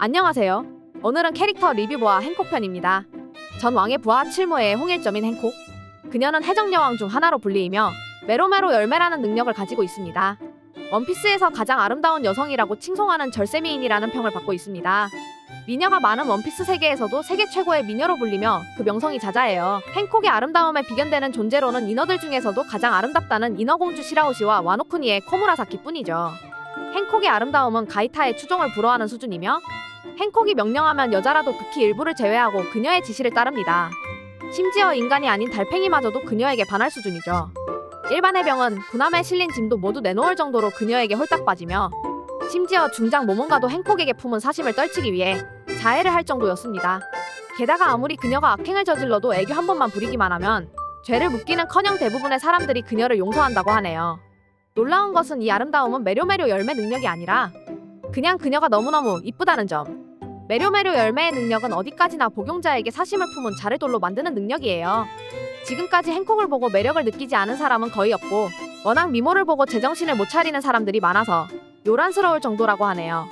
안녕하세요. 오늘은 캐릭터 리뷰보아 행콕 편입니다. 전 왕의 부하 칠모의 홍일점인 행콕. 그녀는 해적여왕 중 하나로 불리이며 메로메로 열매라는 능력을 가지고 있습니다. 원피스에서 가장 아름다운 여성이라고 칭송하는 절세미인이라는 평을 받고 있습니다. 미녀가 많은 원피스 세계에서도 세계 최고의 미녀로 불리며 그 명성이 자자해요. 행콕의 아름다움에 비견되는 존재로는 인어들 중에서도 가장 아름답다는 인어공주 시라오시와 와노쿠니의 코무라사키 뿐이죠. 행콕의 아름다움은 가이타의 추종을 불허하는 수준이며 행콕이 명령하면 여자라도 극히 일부를 제외하고 그녀의 지시를 따릅니다. 심지어 인간이 아닌 달팽이마저도 그녀에게 반할 수준이죠. 일반 해병은 군함에 실린 짐도 모두 내놓을 정도로 그녀에게 홀딱 빠지며 심지어 중장 모몬가도 행콕에게 품은 사심을 떨치기 위해 자해를 할 정도였습니다. 게다가 아무리 그녀가 악행을 저질러도 애교 한 번만 부리기만 하면 죄를 묻기는커녕 대부분의 사람들이 그녀를 용서한다고 하네요. 놀라운 것은 이 아름다움은 메료메료 열매 능력이 아니라 그냥 그녀가 너무너무 이쁘다는 점. 메료메료 열매의 능력은 어디까지나 복용자에게 사심을 품은 자를 돌로 만드는 능력이에요. 지금까지 행콕을 보고 매력을 느끼지 않은 사람은 거의 없고 워낙 미모를 보고 제정신을 못 차리는 사람들이 많아서 요란스러울 정도라고 하네요.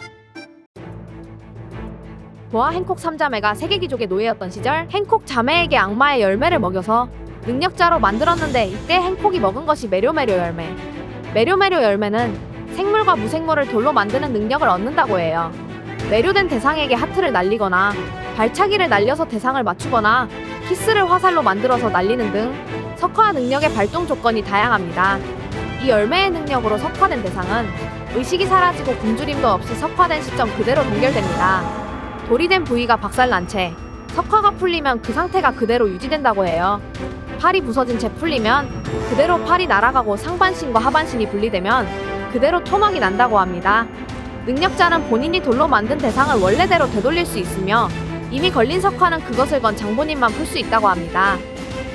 보아 행콕 3자매가 세계귀족의 노예였던 시절 행콕 자매에게 악마의 열매를 먹여서 능력자로 만들었는데 이때 행콕이 먹은 것이 메료메료 열매. 메료메료 열매는 생물과 무생물을 돌로 만드는 능력을 얻는다고 해요. 매료된 대상에게 하트를 날리거나 발차기를 날려서 대상을 맞추거나 키스를 화살로 만들어서 날리는 등 석화 능력의 발동 조건이 다양합니다. 이 열매의 능력으로 석화된 대상은 의식이 사라지고 굶주림도 없이 석화된 시점 그대로 동결됩니다. 돌이 된 부위가 박살난 채 석화가 풀리면 그 상태가 그대로 유지된다고 해요. 팔이 부서진 채 풀리면 그대로 팔이 날아가고 상반신과 하반신이 분리되면 그대로 토막이 난다고 합니다. 능력자는 본인이 돌로 만든 대상을 원래대로 되돌릴 수 있으며 이미 걸린 석화는 그것을 건 장본인만 풀 수 있다고 합니다.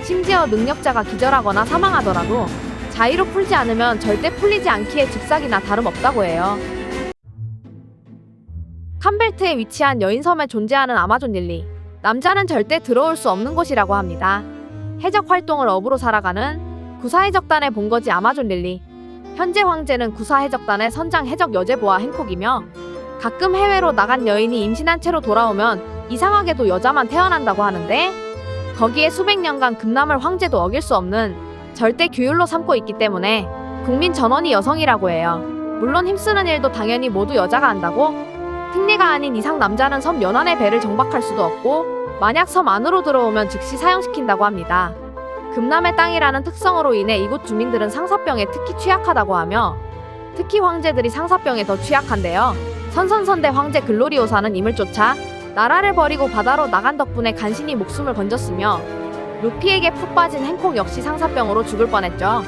심지어 능력자가 기절하거나 사망하더라도 자의로 풀지 않으면 절대 풀리지 않기에 즉사기나 다름없다고 해요. 캄벨트에 위치한 여인섬에 존재하는 아마존 릴리. 남자는 절대 들어올 수 없는 곳이라고 합니다. 해적 활동을 업으로 살아가는 구사해적단의 본거지 아마존 릴리. 현재 황제는 구사해적단의 선장 해적 여제보아 행콕이며 가끔 해외로 나간 여인이 임신한 채로 돌아오면 이상하게도 여자만 태어난다고 하는데 거기에 수백 년간 금남을 황제도 어길 수 없는 절대 규율로 삼고 있기 때문에 국민 전원이 여성이라고 해요. 물론 힘쓰는 일도 당연히 모두 여자가 한다고 특례가 아닌 이상 남자는 섬 연안의 배를 정박할 수도 없고 만약 섬 안으로 들어오면 즉시 사형시킨다고 합니다. 금남의 땅이라는 특성으로 인해 이곳 주민들은 상사병에 특히 취약하다고 하며 특히 황제들이 상사병에 더 취약한데요. 선선선대 황제 글로리오사는 임을 쫓아 나라를 버리고 바다로 나간 덕분에 간신히 목숨을 건졌으며 루피에게 푹 빠진 행콕 역시 상사병으로 죽을 뻔했죠.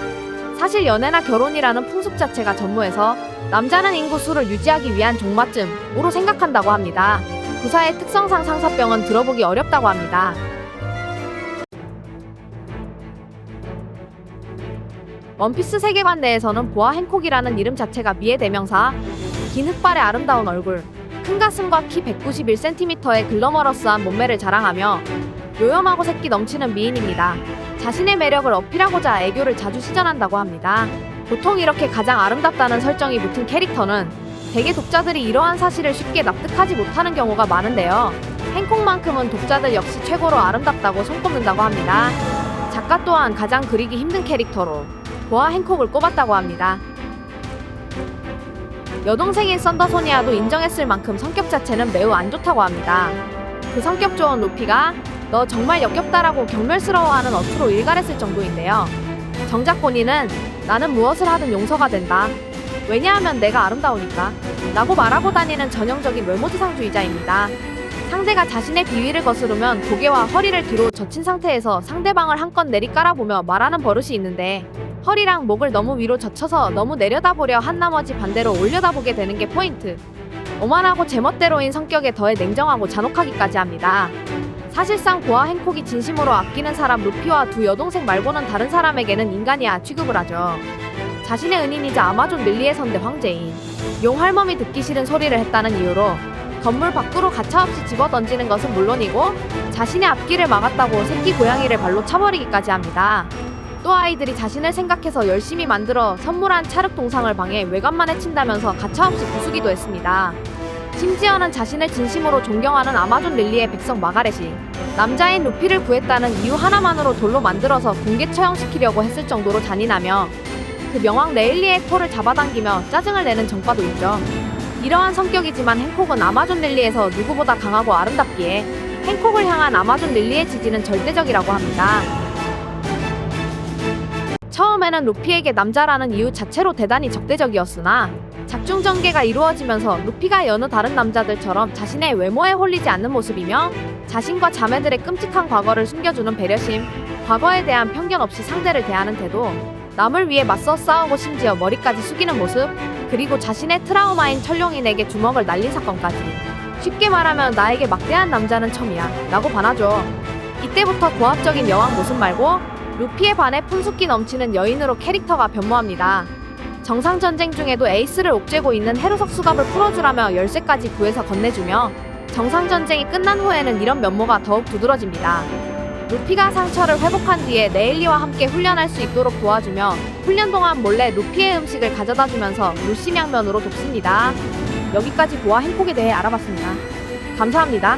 사실 연애나 결혼이라는 풍습 자체가 전무해서 남자는 인구 수를 유지하기 위한 종마쯤으로 생각한다고 합니다. 구사의 특성상 상사병은 들어보기 어렵다고 합니다. 원피스 세계관 내에서는 보아 행콕이라는 이름 자체가 미의 대명사, 긴 흑발의 아름다운 얼굴, 큰 가슴과 키 191cm의 글러머러스한 몸매를 자랑하며 요염하고 새끼 넘치는 미인입니다. 자신의 매력을 어필하고자 애교를 자주 시전한다고 합니다. 보통 이렇게 가장 아름답다는 설정이 붙은 캐릭터는 대개 독자들이 이러한 사실을 쉽게 납득하지 못하는 경우가 많은데요. 행콕만큼은 독자들 역시 최고로 아름답다고 손꼽는다고 합니다. 작가 또한 가장 그리기 힘든 캐릭터로 보아 행콕을 꼽았다고 합니다. 여동생인 썬더소니아도 인정했을 만큼 성격 자체는 매우 안 좋다고 합니다. 그 성격 좋은 루피가 너 정말 역겹다라고 경멸스러워하는 어투로 일갈했을 정도인데요. 정작 본인은 나는 무엇을 하든 용서가 된다. 왜냐하면 내가 아름다우니까 라고 말하고 다니는 전형적인 외모지상주의자입니다. 상대가 자신의 비위를 거스르면 고개와 허리를 뒤로 젖힌 상태에서 상대방을 한껏 내리깔아보며 말하는 버릇이 있는데 허리랑 목을 너무 위로 젖혀서 너무 내려다보려 한 나머지 반대로 올려다보게 되는 게 포인트. 오만하고 제멋대로인 성격에 더해 냉정하고 잔혹하기까지 합니다. 사실상 보아 행콕이 진심으로 아끼는 사람 루피와 두 여동생 말고는 다른 사람에게는 인간이야 취급을 하죠. 자신의 은인이자 아마존 릴리의 선대 황제인 용 할멈이 듣기 싫은 소리를 했다는 이유로 건물 밖으로 가차없이 집어던지는 것은 물론이고 자신의 앞길을 막았다고 새끼 고양이를 발로 차버리기까지 합니다. 또 아이들이 자신을 생각해서 열심히 만들어 선물한 찰흙 동상을 방해 외관만 해친다면서 가차없이 부수기도 했습니다. 심지어는 자신을 진심으로 존경하는 아마존 릴리의 백성 마가렛이 남자인 루피를 구했다는 이유 하나만으로 돌로 만들어서 공개 처형시키려고 했을 정도로 잔인하며 그 명왕 레일리의 코를 잡아당기며 짜증을 내는 전과도 있죠. 이러한 성격이지만 행콕은 아마존 릴리에서 누구보다 강하고 아름답기에 행콕을 향한 아마존 릴리의 지지는 절대적이라고 합니다. 처음에는 루피에게 남자라는 이유 자체로 대단히 적대적이었으나 작중 전개가 이루어지면서 루피가 여느 다른 남자들처럼 자신의 외모에 홀리지 않는 모습이며 자신과 자매들의 끔찍한 과거를 숨겨주는 배려심, 과거에 대한 편견 없이 상대를 대하는 태도, 남을 위해 맞서 싸우고 심지어 머리까지 숙이는 모습, 그리고 자신의 트라우마인 천룡인에게 주먹을 날린 사건까지. 쉽게 말하면 나에게 막대한 남자는 처음이야 라고 반하죠. 이때부터 고압적인 여왕 모습 말고 루피에 반해 푼숙기 넘치는 여인으로 캐릭터가 변모합니다. 정상전쟁 중에도 에이스를 옥죄고 있는 헤르석 수갑을 풀어주라며 열쇠까지 구해서 건네주며 정상전쟁이 끝난 후에는 이런 면모가 더욱 두드러집니다. 루피가 상처를 회복한 뒤에 네일리와 함께 훈련할 수 있도록 도와주며 훈련 동안 몰래 루피의 음식을 가져다주면서 루시 명면으로 돕습니다. 여기까지 보아 행콕에 대해 알아봤습니다. 감사합니다.